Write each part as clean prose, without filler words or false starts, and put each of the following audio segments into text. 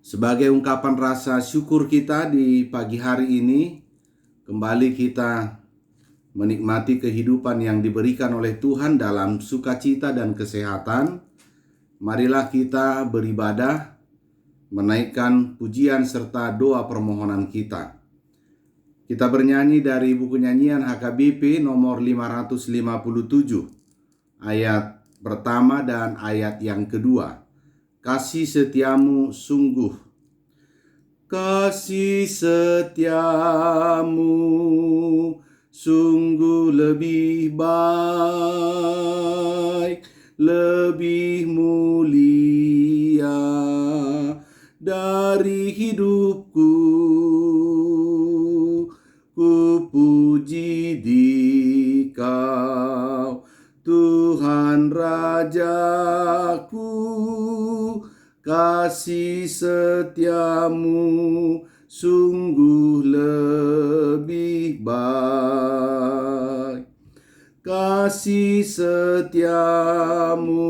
Sebagai ungkapan rasa syukur kita di pagi hari ini, kembali kita menikmati kehidupan yang diberikan oleh Tuhan dalam sukacita dan kesehatan. Marilah kita beribadah, menaikkan pujian serta doa permohonan kita. Kita bernyanyi dari buku nyanyian HKBP nomor 557, ayat pertama dan ayat yang kedua. Kasih setiamu sungguh. Kasih setiamu sungguh lebih baik, lebih mulia dari hidupku. Ku puji Dikau, Tuhan Rajaku. Kasih setiamu sungguh lebih baik. Kasih setiamu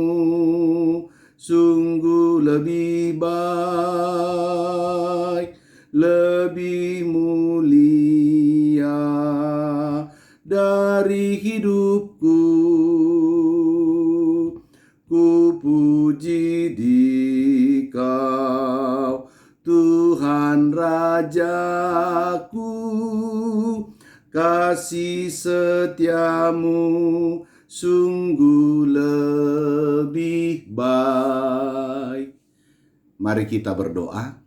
sungguh lebih baik, lebih mulia dari hidupku. Ku puji Dikau, Tuhan Rajaku. Kasih setiamu sungguh lebih baik. Mari kita berdoa.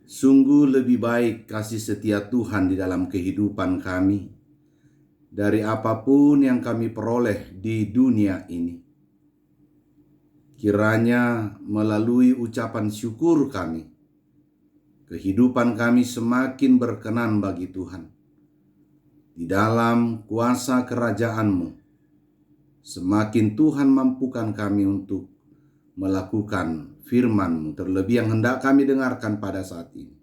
Sungguh lebih baik kasih setia Tuhan di dalam kehidupan kami dari apapun yang kami peroleh di dunia ini. Kiranya melalui ucapan syukur kami, kehidupan kami semakin berkenan bagi Tuhan. Di dalam kuasa kerajaan-Mu, semakin Tuhan mampukan kami untuk melakukan firman-Mu, terlebih yang hendak kami dengarkan pada saat ini.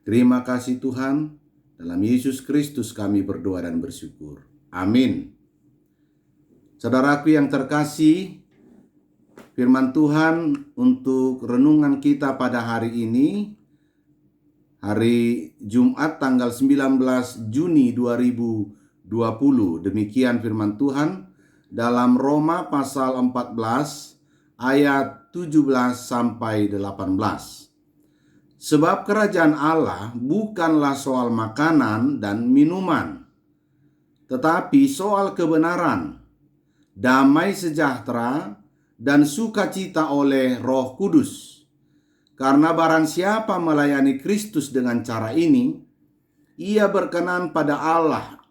Terima kasih Tuhan, dalam Yesus Kristus kami berdoa dan bersyukur. Amin. Saudaraku yang terkasih, firman Tuhan untuk renungan kita pada hari ini, hari Jumat tanggal 19 Juni 2020. Demikian firman Tuhan dalam Roma pasal 14 ayat 17 sampai 18. Sebab kerajaan Allah bukanlah soal makanan dan minuman, tetapi soal kebenaran, damai sejahtera, dan sukacita oleh Roh Kudus. Karena barang siapa melayani Kristus dengan cara ini, ia berkenan pada Allah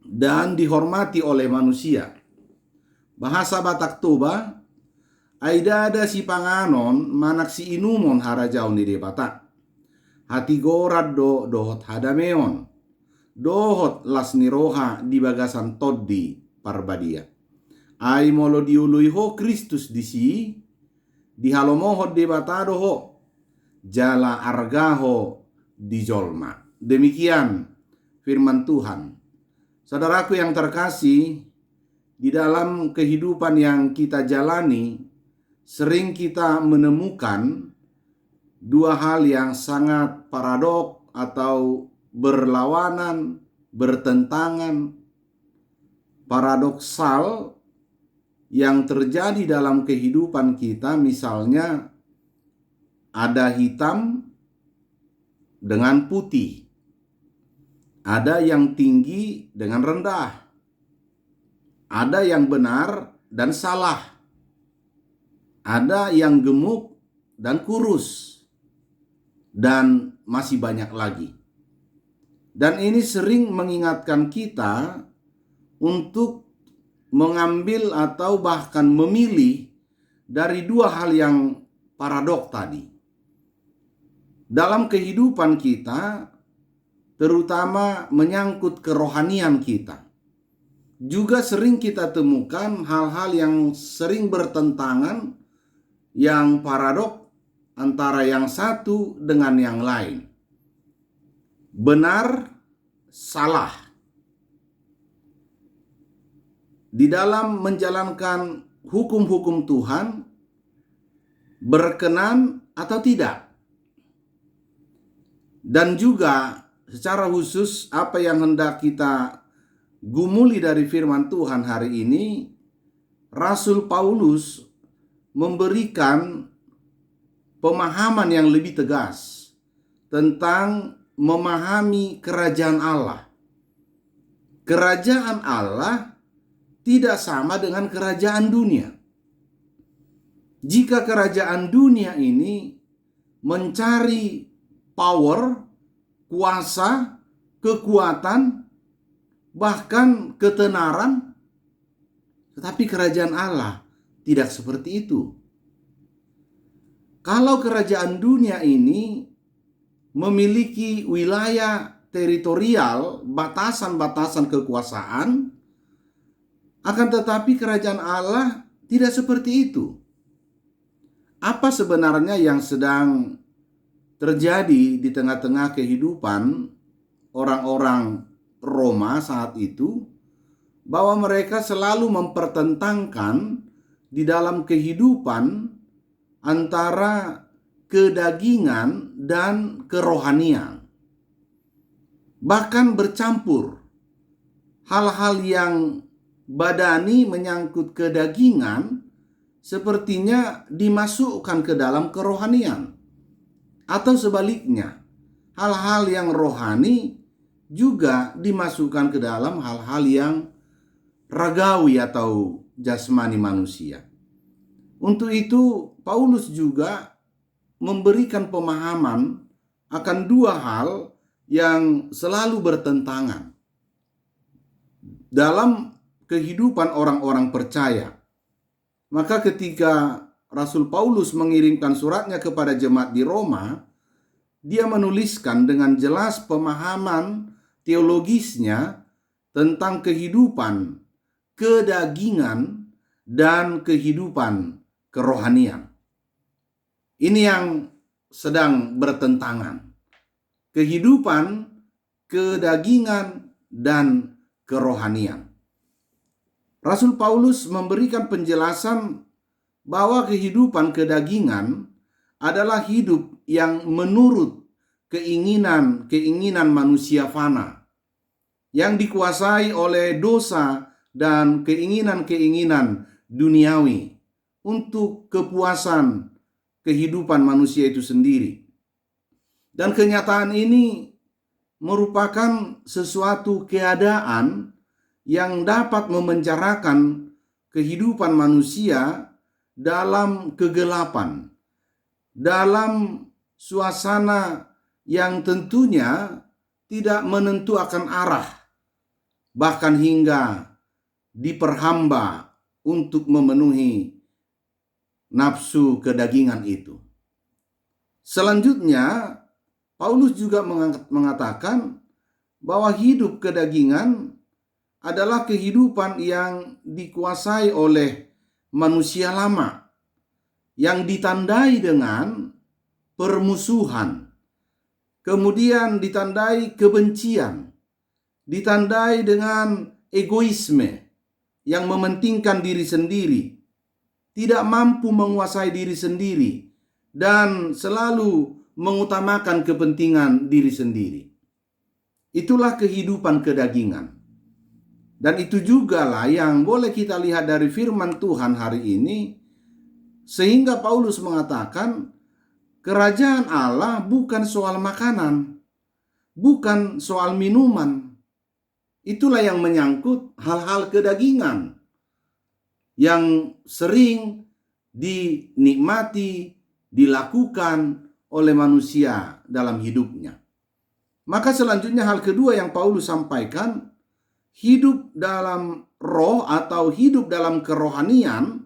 dan dihormati oleh manusia. Bahasa Batak Toba, aidada si panganon manak si inumon harajaon di Batak. Hati gorad dohot hadameon. Dohot las niroha di bagasan toddi parbadia. Ai molo diului ho Kristus disi, di halomohot di batado ho, jala argaho di jolma. Demikian firman Tuhan. Saudaraku yang terkasih, di dalam kehidupan yang kita jalani, sering kita menemukan dua hal yang sangat paradok atau berlawanan, bertentangan, paradoksal yang terjadi dalam kehidupan kita. Misalnya ada hitam dengan putih, ada yang tinggi dengan rendah, ada yang benar dan salah, ada yang gemuk dan kurus, dan masih banyak lagi. Dan ini sering mengingatkan kita untuk mengambil atau bahkan memilih dari dua hal yang paradok tadi. Dalam kehidupan kita, terutama menyangkut kerohanian kita, juga sering kita temukan hal-hal yang sering bertentangan, yang paradok antara yang satu dengan yang lain. Benar, salah. Di dalam menjalankan hukum-hukum Tuhan, berkenan atau tidak. Dan juga secara khusus apa yang hendak kita gumuli dari firman Tuhan hari ini, Rasul Paulus memberikan pemahaman yang lebih tegas tentang memahami kerajaan Allah. Kerajaan Allah tidak sama dengan kerajaan dunia. Jika kerajaan dunia ini mencari power, kuasa, kekuatan, bahkan ketenaran, tetapi kerajaan Allah tidak seperti itu. Kalau kerajaan dunia ini memiliki wilayah teritorial, batasan-batasan kekuasaan, akan tetapi kerajaan Allah tidak seperti itu. Apa sebenarnya yang sedang terjadi di tengah-tengah kehidupan orang-orang Roma saat itu? Bahwa mereka selalu mempertentangkan di dalam kehidupan antara kedagingan dan kerohanian. Bahkan bercampur hal-hal yang badani menyangkut kedagingan sepertinya dimasukkan ke dalam kerohanian. Atau sebaliknya, hal-hal yang rohani juga dimasukkan ke dalam hal-hal yang ragawi atau jasmani manusia. Untuk itu, Paulus juga memberikan pemahaman akan dua hal yang selalu bertentangan dalam kehidupan orang-orang percaya. Maka ketika Rasul Paulus mengirimkan suratnya kepada jemaat di Roma, dia menuliskan dengan jelas pemahaman teologisnya tentang kehidupan kedagingan dan kehidupan kerohanian. Ini yang sedang bertentangan. Kehidupan kedagingan dan kerohanian. Rasul Paulus memberikan penjelasan bahwa kehidupan kedagingan adalah hidup yang menurut keinginan manusia fana, yang dikuasai oleh dosa dan keinginan-keinginan duniawi untuk kepuasan kehidupan manusia itu sendiri. Dan kenyataan ini merupakan sesuatu keadaan yang dapat memenjarakan kehidupan manusia dalam kegelapan, dalam suasana yang tentunya tidak menentu akan arah, bahkan hingga diperhamba untuk memenuhi nafsu kedagingan itu. Selanjutnya, Paulus juga mengatakan bahwa hidup kedagingan adalah kehidupan yang dikuasai oleh manusia lama, yang ditandai dengan permusuhan, kemudian ditandai kebencian, ditandai dengan egoisme yang mementingkan diri sendiri, tidak mampu menguasai diri sendiri, dan selalu mengutamakan kepentingan diri sendiri. Itulah kehidupan kedagingan. Dan itu juga lah yang boleh kita lihat dari firman Tuhan hari ini, sehingga Paulus mengatakan kerajaan Allah bukan soal makanan, bukan soal minuman. Itulah yang menyangkut hal-hal kedagingan yang sering dinikmati, dilakukan oleh manusia dalam hidupnya. Maka selanjutnya hal kedua yang Paulus sampaikan, hidup dalam roh atau hidup dalam kerohanian,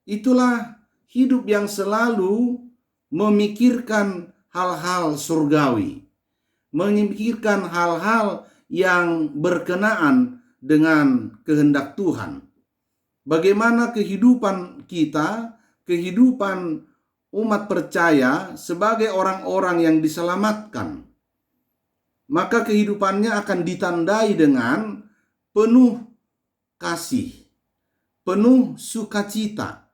itulah hidup yang selalu memikirkan hal-hal surgawi, memikirkan hal-hal yang berkenaan dengan kehendak Tuhan. Bagaimana kehidupan kita, kehidupan umat percaya sebagai orang-orang yang diselamatkan, maka kehidupannya akan ditandai dengan penuh kasih, penuh sukacita,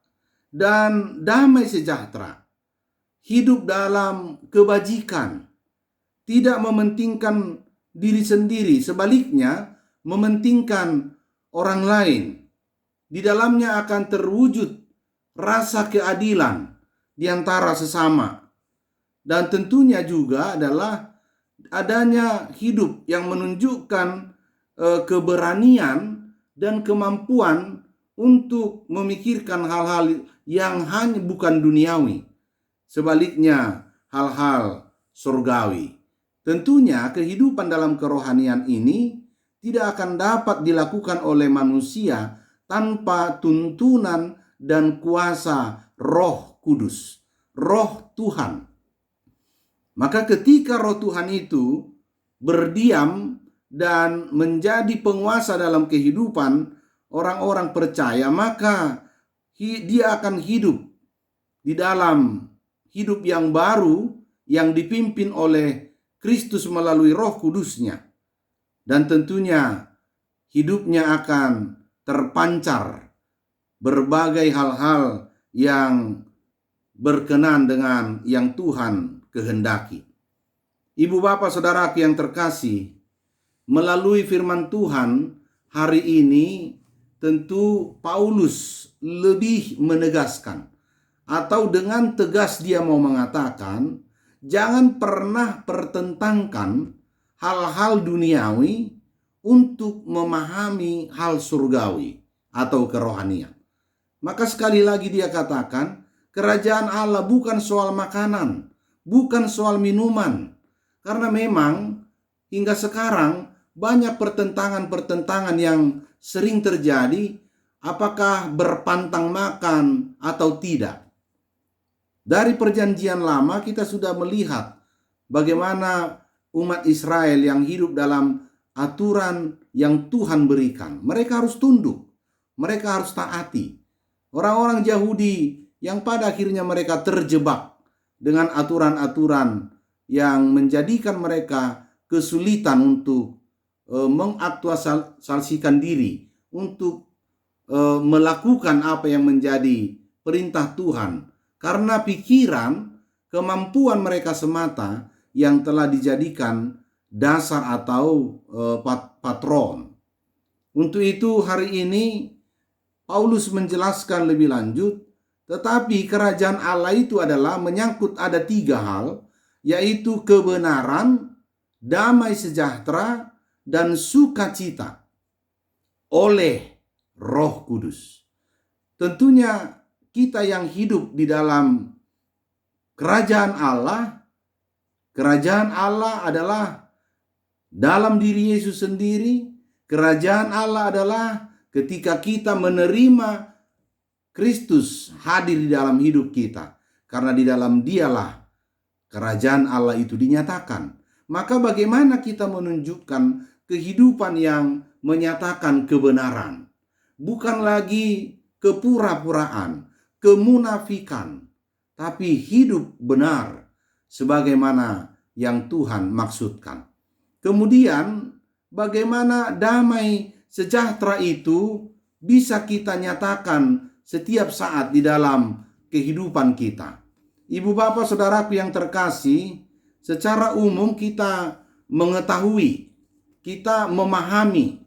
dan damai sejahtera, hidup dalam kebajikan, tidak mementingkan diri sendiri, sebaliknya mementingkan orang lain. Di dalamnya akan terwujud rasa keadilan di antara sesama. Dan tentunya juga adalah adanya hidup yang menunjukkan keberanian dan kemampuan untuk memikirkan hal-hal yang hanya bukan duniawi, sebaliknya hal-hal surgawi. Tentunya kehidupan dalam kerohanian ini tidak akan dapat dilakukan oleh manusia tanpa tuntunan dan kuasa Roh Kudus, Roh Tuhan. Maka ketika Roh Tuhan itu berdiam dan menjadi penguasa dalam kehidupan orang-orang percaya, maka dia akan hidup di dalam hidup yang baru yang dipimpin oleh Kristus melalui Roh Kudus-Nya. Dan tentunya hidupnya akan terpancar berbagai hal-hal yang berkenan dengan yang Tuhan kehendaki. Ibu bapak saudaraku yang terkasih, melalui firman Tuhan hari ini tentu Paulus lebih menegaskan, atau dengan tegas dia mau mengatakan, jangan pernah pertentangkan hal-hal duniawi untuk memahami hal surgawi atau kerohanian. Maka sekali lagi dia katakan, kerajaan Allah bukan soal makanan, bukan soal minuman. Karena memang hingga sekarang banyak pertentangan-pertentangan yang sering terjadi, apakah berpantang makan atau tidak. Dari perjanjian lama kita sudah melihat bagaimana umat Israel yang hidup dalam aturan yang Tuhan berikan. Mereka harus tunduk, mereka harus taati. Orang-orang Yahudi yang pada akhirnya mereka terjebak dengan aturan-aturan yang menjadikan mereka kesulitan untuk mengaktualisasikan diri, untuk melakukan apa yang menjadi perintah Tuhan, karena pikiran, kemampuan mereka semata yang telah dijadikan dasar atau patron. Untuk itu hari ini Paulus menjelaskan lebih lanjut, tetapi kerajaan Allah itu adalah menyangkut ada 3 hal, yaitu kebenaran, damai sejahtera, dan sukacita oleh Roh Kudus. Tentunya kita yang hidup di dalam kerajaan Allah adalah dalam diri Yesus sendiri. Kerajaan Allah adalah ketika kita menerima Kristus hadir di dalam hidup kita. Karena di dalam Dialah kerajaan Allah itu dinyatakan. Maka bagaimana kita menunjukkan kehidupan yang menyatakan kebenaran? Bukan lagi kepura-puraan, kemunafikan, tapi hidup benar sebagaimana yang Tuhan maksudkan. Kemudian bagaimana damai sejahtera itu bisa kita nyatakan setiap saat di dalam kehidupan kita. Ibu bapak saudaraku yang terkasih, secara umum kita mengetahui, kita memahami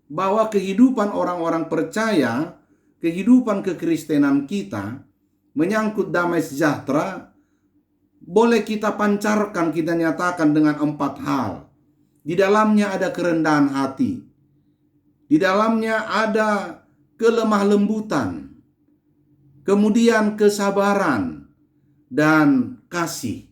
bahwa kehidupan orang-orang percaya, kehidupan kekristenan kita menyangkut damai sejahtera, boleh kita pancarkan, kita nyatakan dengan 4 hal. Di dalamnya ada kerendahan hati, di dalamnya ada kelemah lembutan, kemudian kesabaran dan kasih.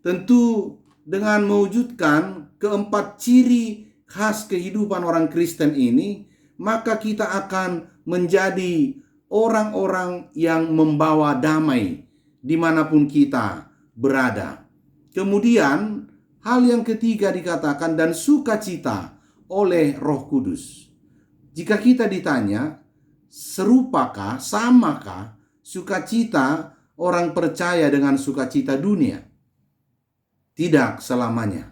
Tentu dengan mewujudkan ke-4 ciri khas kehidupan orang Kristen ini, maka kita akan menjadi orang-orang yang membawa damai dimanapun kita berada. Kemudian hal yang ketiga dikatakan, dan sukacita oleh Roh Kudus. Jika kita ditanya, serupakah, samakah sukacita orang percaya dengan sukacita dunia? Tidak selamanya.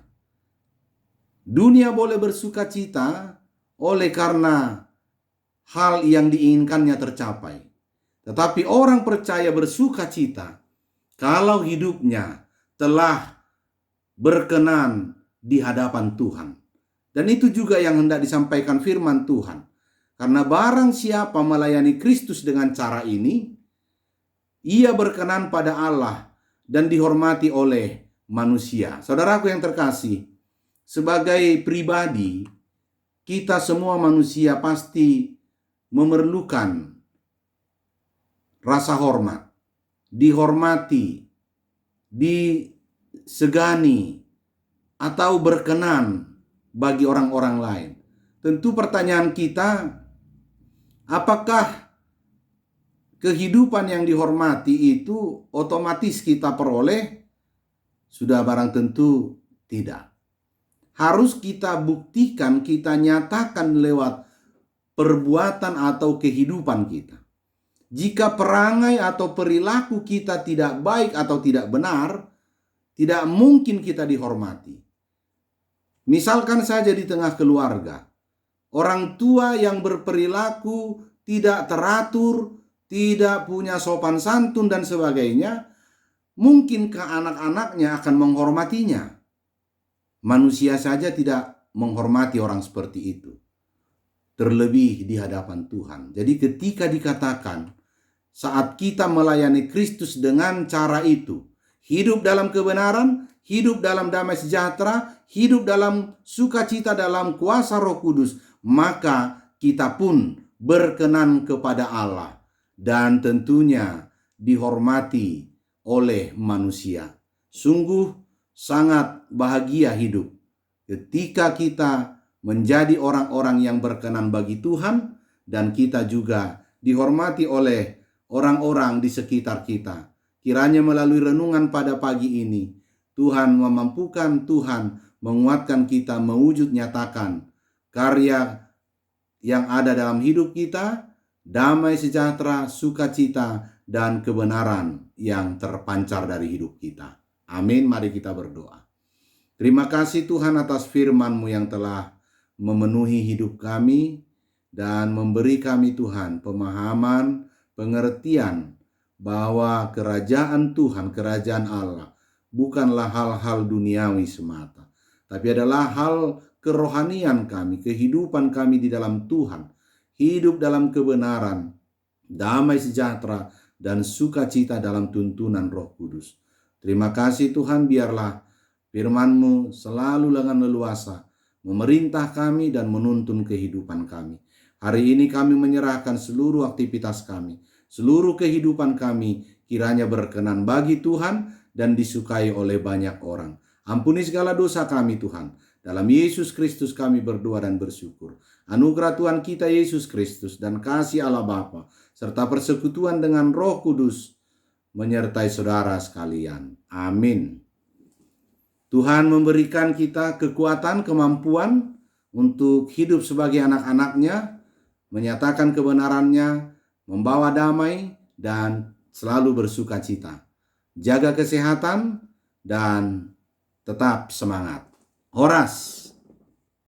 Dunia boleh bersukacita oleh karena hal yang diinginkannya tercapai. Tetapi orang percaya bersuka cita kalau hidupnya telah berkenan di hadapan Tuhan. Dan itu juga yang hendak disampaikan firman Tuhan. Karena barang siapa melayani Kristus dengan cara ini, ia berkenan pada Allah dan dihormati oleh manusia. Saudaraku yang terkasih, sebagai pribadi, kita semua manusia pasti memerlukan rasa hormat, dihormati, disegani, atau berkenan bagi orang-orang lain. Tentu pertanyaan kita, apakah kehidupan yang dihormati itu otomatis kita peroleh? Sudah barang tentu tidak. Harus kita buktikan, kita nyatakan lewat perbuatan atau kehidupan kita. Jika perangai atau perilaku kita tidak baik atau tidak benar, tidak mungkin kita dihormati. Misalkan saja di tengah keluarga, orang tua yang berperilaku tidak teratur, tidak punya sopan santun dan sebagainya, mungkinkah anak-anaknya akan menghormatinya? Manusia saja tidak menghormati orang seperti itu, terlebih di hadapan Tuhan. Jadi ketika dikatakan saat kita melayani Kristus dengan cara itu, hidup dalam kebenaran, hidup dalam damai sejahtera, hidup dalam sukacita dalam kuasa Roh Kudus, maka kita pun berkenan kepada Allah dan tentunya dihormati oleh manusia. Sungguh sangat bahagia hidup ketika kita menjadi orang-orang yang berkenan bagi Tuhan dan kita juga dihormati oleh orang-orang di sekitar kita. Kiranya melalui renungan pada pagi ini, Tuhan memampukan, Tuhan menguatkan kita mewujud nyatakan karya yang ada dalam hidup kita, damai sejahtera, sukacita, dan kebenaran yang terpancar dari hidup kita. Amin, mari kita berdoa. Terima kasih Tuhan atas firman-Mu yang telah memenuhi hidup kami dan memberi kami Tuhan pemahaman, pengertian bahwa kerajaan Tuhan, kerajaan Allah bukanlah hal-hal duniawi semata, tapi adalah hal kerohanian kami, kehidupan kami di dalam Tuhan, hidup dalam kebenaran, damai sejahtera, dan sukacita dalam tuntunan Roh Kudus. Terima kasih Tuhan, biarlah firman-Mu selalu dengan leluasa memerintah kami dan menuntun kehidupan kami. Hari ini kami menyerahkan seluruh aktivitas kami, seluruh kehidupan kami kiranya berkenan bagi Tuhan dan disukai oleh banyak orang. Ampuni segala dosa kami Tuhan. Dalam Yesus Kristus kami berdoa dan bersyukur. Anugerah Tuhan kita Yesus Kristus dan kasih Allah Bapa serta persekutuan dengan Roh Kudus menyertai saudara sekalian. Amin. Tuhan memberikan kita kekuatan, kemampuan untuk hidup sebagai anak-anak-Nya, menyatakan kebenarannya, membawa damai, dan selalu bersuka cita. Jaga kesehatan dan tetap semangat. Horas.